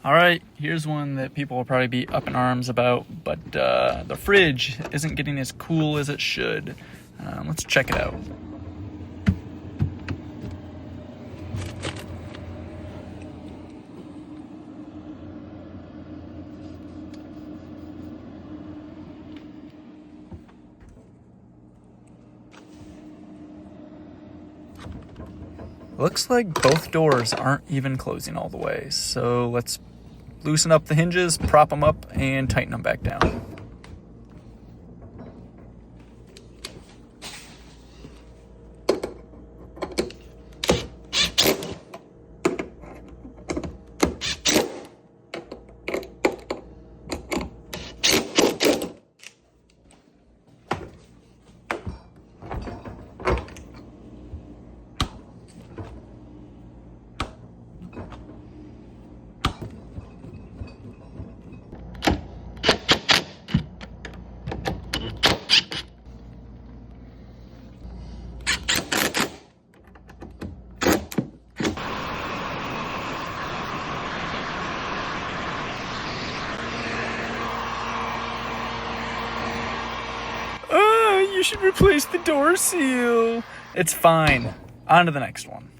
All right, here's one that people will probably be up in arms about, but the fridge isn't getting as cool as it should. Let's check it out. Looks like both doors aren't even closing all the way, so let's loosen up the hinges, prop them up, and tighten them back down. You should replace the door seal. It's fine. On to the next one.